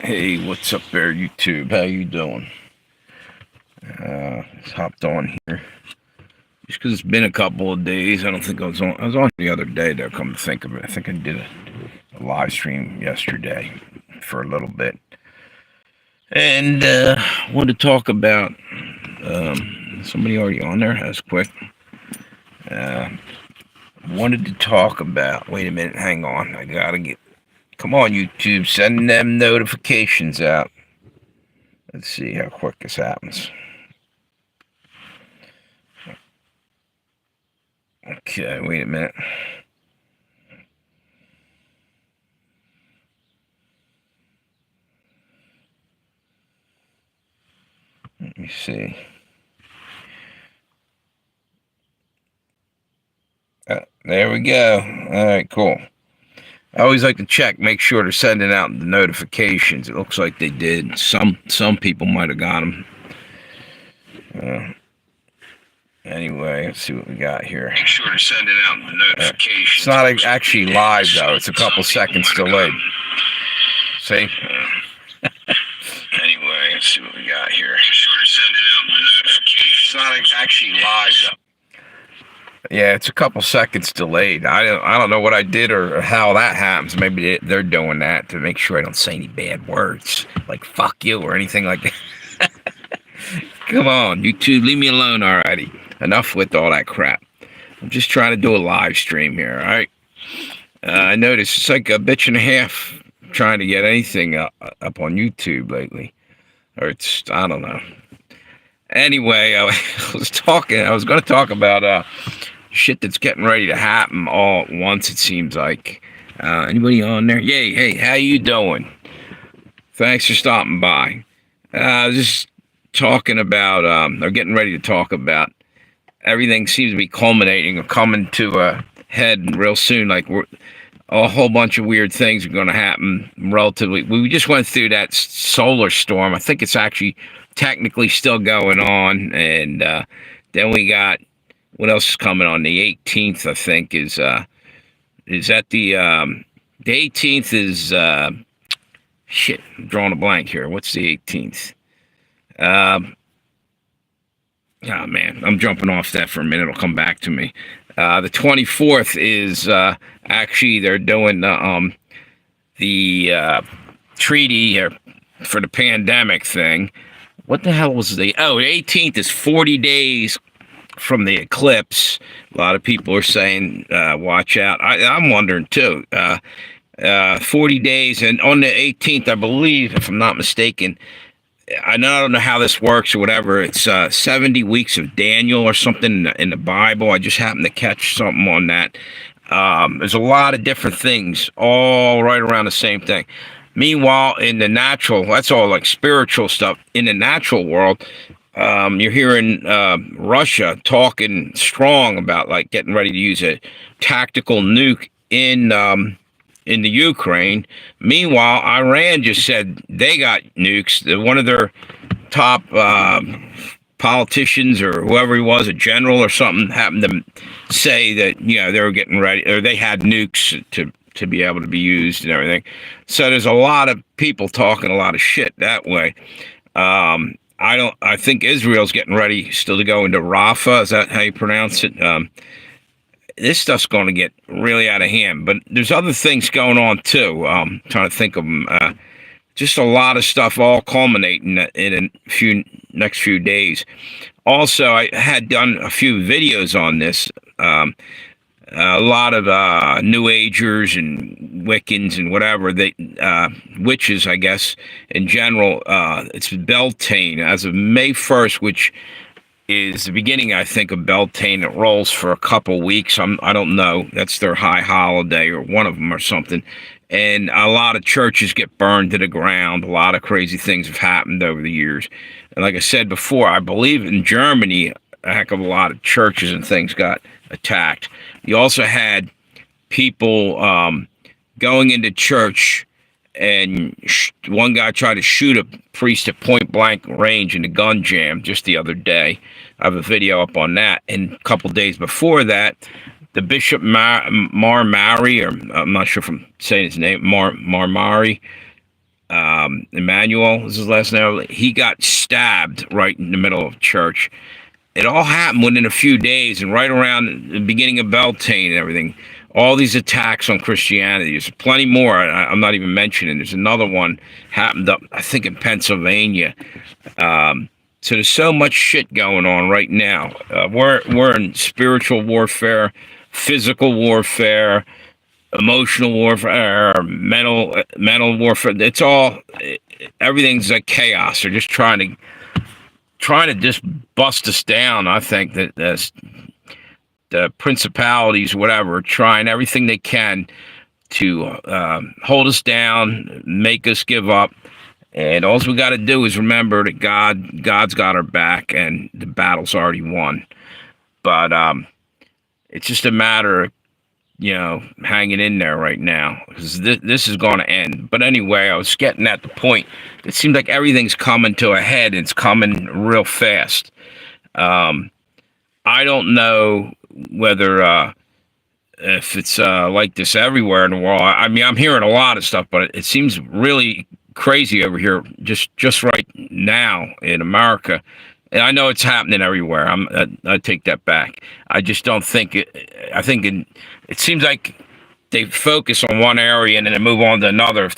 Hey, what's up there, YouTube? How you doing? Just hopped on here just because it's been a couple of days. I don't think I was on. I was on the other day, though. Come to think of it, I think I did a live stream yesterday for a little bit, and wanted to talk about. Somebody already on there. That's quick. Uh, Wanted to talk about. Wait a minute. Hang on. I gotta get. Come on, YouTube. Send them notifications out. Let's see how quick this happens. Okay, wait a minute. Let me see. There we go. All right, cool. I always like to check, make sure they're sending out the notifications. It looks like they did. Some people might have got them. Anyway, let's see what we got here. Make sure they're sending out the notifications. It's not actually live, though. It's a couple seconds delayed. See? Anyway, let's see what we got here. Make sure they're sending out the notifications. It's not actually live, though. Yeah, it's a couple seconds delayed. I don't know what I did or how that happens. Maybe they're doing that to make sure I don't say any bad words like "fuck you" or anything like that. Come on, YouTube, leave me alone already. Enough with all that crap. I'm just trying to do a live stream here, all right? I noticed it's like a bitch and a half trying to get anything up on YouTube lately. Or I don't know. Anyway, I was going to talk about shit that's getting ready to happen all at once, it seems like. Anybody on there? Yay, hey, how you doing? Thanks for stopping by. Just talking about, or getting ready to talk about, everything seems to be culminating or coming to a head real soon. Like a whole bunch of weird things are going to happen relatively. We just went through that solar storm. I think it's actually technically still going on. And then we got, what else is coming on the 18th, I think, is that the 18th is, shit, I'm drawing a blank here. What's the 18th? Oh, man, I'm jumping off that for a minute. It'll come back to me. The 24th is actually they're doing the treaty for the pandemic thing. What the hell was the 18th is 40 days from the eclipse. A lot of people are saying, watch out. I'm wondering too. 40 days, and on the 18th, I believe, if I'm not mistaken, I don't know how this works or whatever. It's 70 weeks of Daniel or something in the Bible. I just happened to catch something on that. There's a lot of different things all right around the same thing. Meanwhile, in the natural, that's all like spiritual stuff. In the natural world, you're hearing Russia talking strong about like getting ready to use a tactical nuke in the Ukraine. Meanwhile, Iran just said they got nukes. One of their top politicians or whoever he was, a general or something, happened to say that, they were getting ready, or they had nukes to be able to be used and everything. So there's a lot of people talking a lot of shit that way. I think Israel's getting ready still to go into Rafah. Is that how you pronounce it? This stuff's going to get really out of hand, but there's other things going on too. Trying to think of them. Just a lot of stuff all culminating in a next few days. Also, I had done a few videos on this. A lot of New Agers and Wiccans and whatever, witches, I guess, in general. It's Beltane as of May 1st, which is the beginning, I think, of Beltane. It rolls for a couple weeks. I don't know. That's their high holiday or one of them or something. And a lot of churches get burned to the ground. A lot of crazy things have happened over the years. And like I said before, I believe in Germany, a heck of a lot of churches and things got attacked. You also had people going into church, and one guy tried to shoot a priest at point blank range in a gun jam just the other day. I have a video up on that. And a couple days before that, the Bishop Marmari, or I'm not sure if I'm saying his name, Marmari, Emmanuel is his last name. He got stabbed right in the middle of church. It all happened within a few days, and right around the beginning of Beltane and everything. All these attacks on Christianity. There's plenty more. I'm not even mentioning. There's another one happened up, I think, in Pennsylvania. So there's so much shit going on right now. We're in spiritual warfare, physical warfare, emotional warfare, mental warfare. It's all everything's like chaos. They're just trying to just bust us down. I think that the principalities, whatever, are trying everything they can to hold us down, make us give up. And all we got to do is remember that God's got our back, and the battle's already won. But it's just a matter of, hanging in there right now, because this is going to end. But anyway, I was getting at the point. It seems like everything's coming to a head. It's coming real fast. I don't know whether if it's like this everywhere in the world. I mean, I'm hearing a lot of stuff, but it seems really crazy over here just right now in America. And I know it's happening everywhere. I take that back. I just don't think it. I think it seems like they focus on one area and then they move on to another. If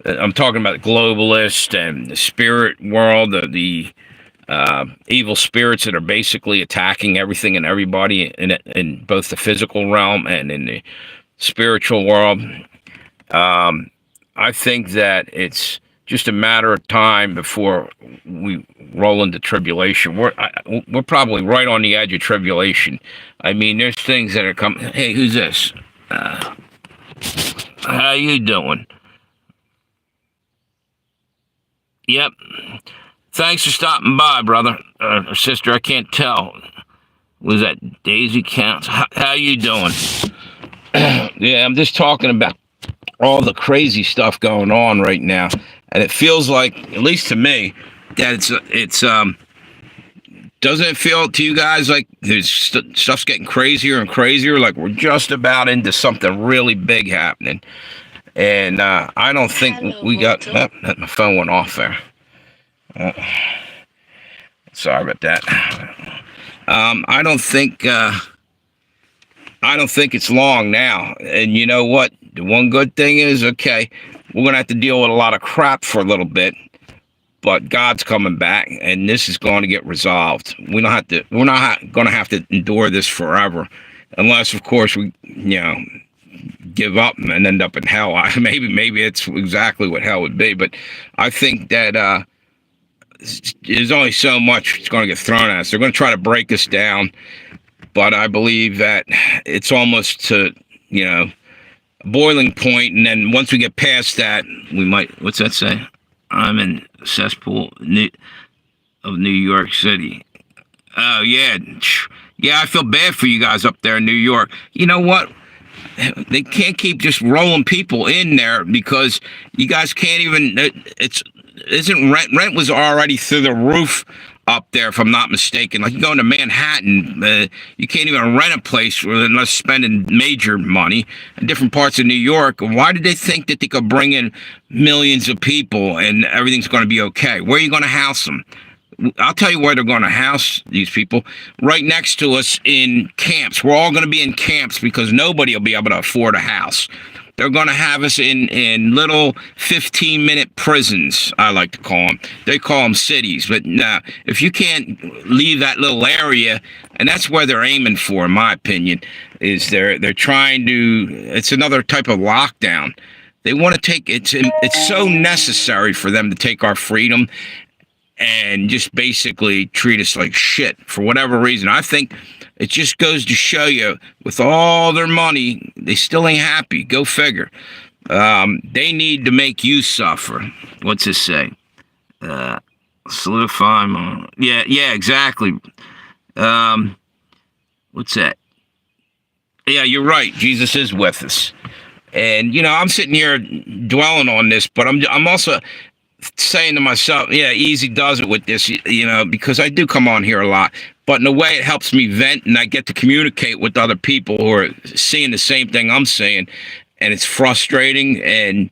I'm talking about the globalist and the spirit world, the evil spirits that are basically attacking everything and everybody in both the physical realm and in the spiritual world. I think that it's just a matter of time before we roll into tribulation. We're probably right on the edge of tribulation. I mean, there's things that are coming. Hey, who's this? How you doing? Yep. Thanks for stopping by, brother or sister. I can't tell. Was that Daisy Counts? How you doing? Yeah, I'm just talking about all the crazy stuff going on right now. And it feels like, at least to me, that it's doesn't it feel to you guys like there's stuff's getting crazier and crazier? Like we're just about into something really big happening. And I don't think we got my phone went off there. Sorry about that. I don't think it's long now. And you know what? The one good thing is, okay, we're gonna have to deal with a lot of crap for a little bit, but God's coming back, and this is going to get resolved. We're not gonna have to endure this forever, unless, of course, we give up and end up in hell. Maybe it's exactly what hell would be, but I think that there's only so much that's going to get thrown at us. They're going to try to break us down, but I believe that it's almost to boiling point, and then once we get past that, we might. What's that say? I'm in cesspool of New York City. Oh yeah, I feel bad for you guys up there in New York. You know what? They can't keep just rolling people in there because you guys can't even. Isn't rent was already through the roof up there, if I'm not mistaken. Like you go into Manhattan, you can't even rent a place unless spending major money. In different parts of New York, why did they think that they could bring in millions of people and everything's going to be okay? Where are you going to house them? I'll tell you where they're going to house these people. Right next to us in camps. We're all going to be in camps because nobody will be able to afford a house. They're going to have us in little 15-minute prisons, I like to call them. They call them cities. But nah, if you can't leave that little area, and that's where they're aiming for, in my opinion, is they're trying to, it's another type of lockdown. They want to take, it's so necessary for them to take our freedom and just basically treat us like shit for whatever reason. I think it just goes to show you, with all their money, they still ain't happy. Go figure. They need to make you suffer. What's this say? Solidify my... Yeah, exactly. What's that? Yeah, you're right. Jesus is with us. And, I'm sitting here dwelling on this, but I'm also saying to myself, yeah, easy does it with this, because I do come on here a lot. But in a way, it helps me vent, and I get to communicate with other people who are seeing the same thing I'm seeing. And it's frustrating, and,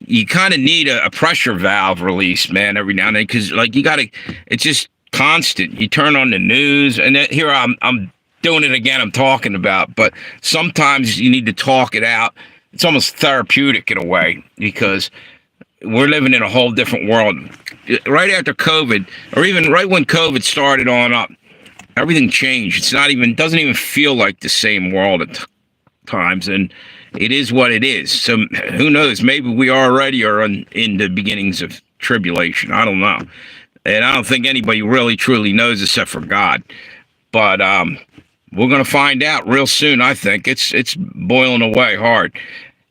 you kind of need a pressure valve release, man, every now and then, because like it's just constant. You turn on the news, and then here I'm doing it again. I'm talking about, but sometimes you need to talk it out. It's almost therapeutic in a way, because we're living in a whole different world. Right after COVID, or even right when COVID started on up, everything changed. Doesn't even feel like the same world at times, and it is what it is. So who knows? Maybe we already are in the beginnings of tribulation. I don't know, and I don't think anybody really truly knows except for God. But we're gonna find out real soon. I think it's boiling away hard.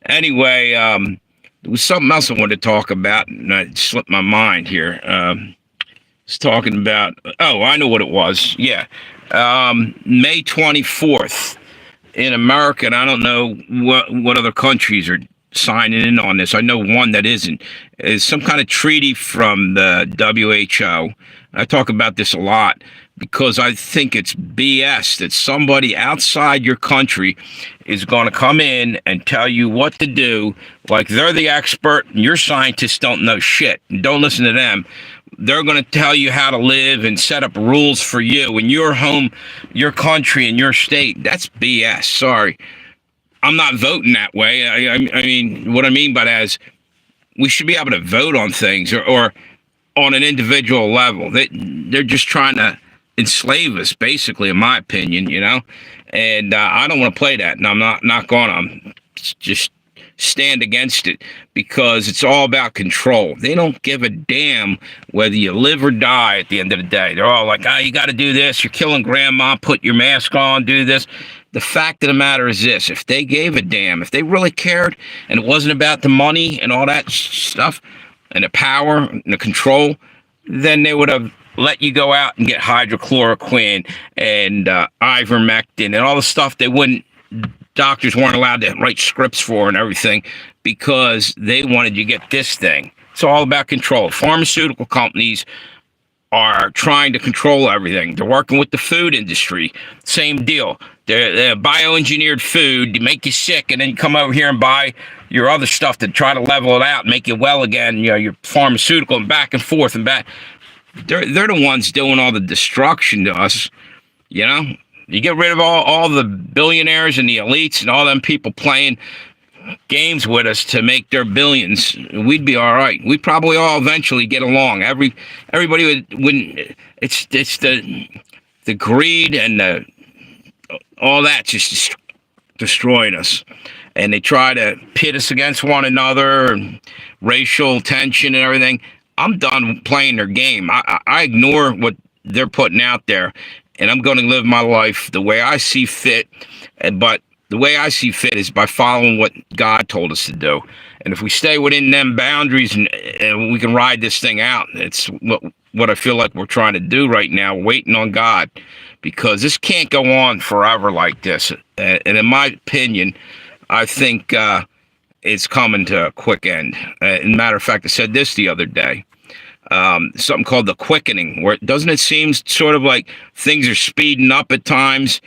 Anyway, there was something else I wanted to talk about, and it slipped my mind here. It's talking about. Oh, I know what it was. Yeah, May 24th. In America, and I don't know what other countries are signing in on this. I know one that isn't, is some kind of treaty from the WHO. I talk about this a lot because I think it's BS that somebody outside your country is going to come in and tell you what to do, like they're the expert and your scientists don't know shit. Don't listen to them. They're going to tell you how to live and set up rules for you in your home, your country, and your state. That's BS. Sorry. I'm not voting that way. I mean, what I mean by that is we should be able to vote on things or on an individual level. They're just trying to enslave us, basically, in my opinion, you know? And I don't want to play that, and I'm not going to. Just stand against it, because it's all about control. They don't give a damn whether you live or die at the end of the day. They're all like, you got to do this. You're killing grandma. Put your mask on. Do this. The fact of the matter is this. If they gave a damn, if they really cared, and it wasn't about the money and all that stuff and the power and the control, then they would have let you go out and get hydrochloroquine and ivermectin and all the stuff they wouldn't. Doctors weren't allowed to write scripts for and everything because they wanted you to get this thing. It's all about control. Pharmaceutical companies are trying to control everything. They're working with the food industry. Same deal. They're bioengineered food to make you sick, and then you come over here and buy your other stuff to try to level it out and make you well again. You know, your pharmaceutical and back and forth and back. They're the ones doing all the destruction to us, you know? You get rid of all the billionaires and the elites and all them people playing games with us to make their billions, we'd be all right. We'd probably all eventually get along. Everybody wouldn't. It's the greed and all that just destroying us. And they try to pit us against one another, and racial tension and everything. I'm done playing their game. I ignore what they're putting out there. And I'm going to live my life the way I see fit. But the way I see fit is by following what God told us to do. And if we stay within them boundaries and we can ride this thing out, it's what I feel like we're trying to do right now, waiting on God. Because this can't go on forever like this. And in my opinion, I think it's coming to a quick end. As a matter of fact, I said this the other day. Something called the quickening, where doesn't it seem sort of like things are speeding up at times?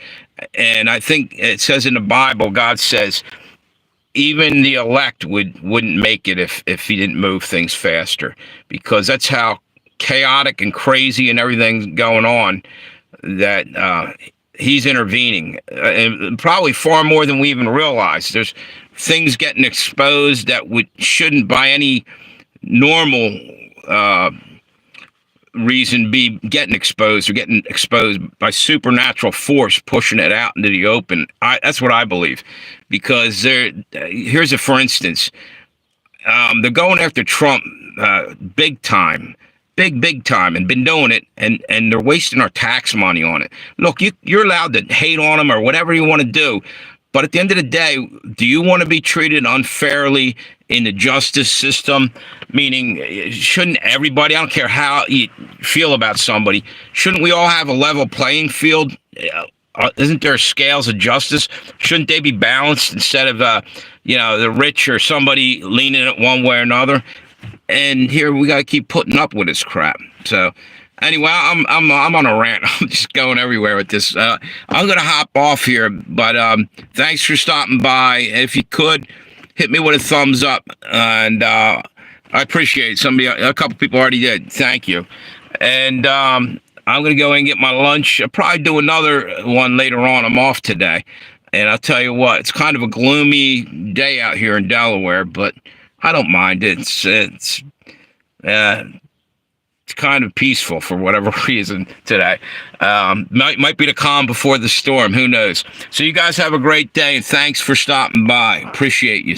And I think it says in the Bible, God says even the elect wouldn't make it if he didn't move things faster, because that's how chaotic and crazy and everything's going on, that he's intervening, and probably far more than we even realize. There's things getting exposed that shouldn't by any normal reason be getting exposed. Or getting exposed by supernatural force pushing it out into the open. That's what I believe, because here's a for instance. They're going after Trump big time, big time, and been doing it, and they're wasting our tax money on it. Look, you're allowed to hate on them or whatever you want to do, but at the end of the day, do you want to be treated unfairly in the justice system? Meaning, shouldn't everybody, I don't care how you feel about somebody, shouldn't we all have a level playing field? Isn't there scales of justice? Shouldn't they be balanced instead of, the rich or somebody leaning it one way or another? And here we got to keep putting up with this crap. So anyway, I'm on a rant. I'm just going everywhere with this. I'm going to hop off here, but thanks for stopping by. If you could, hit me with a thumbs up, and I appreciate it. A couple people already did. Thank you. And I'm gonna go and get my lunch. I'll probably do another one later on. I'm off today, and I'll tell you what, it's kind of a gloomy day out here in Delaware, but I don't mind it. It's kind of peaceful for whatever reason today. Might be the calm before the storm. Who knows? So you guys have a great day, and thanks for stopping by. Appreciate you.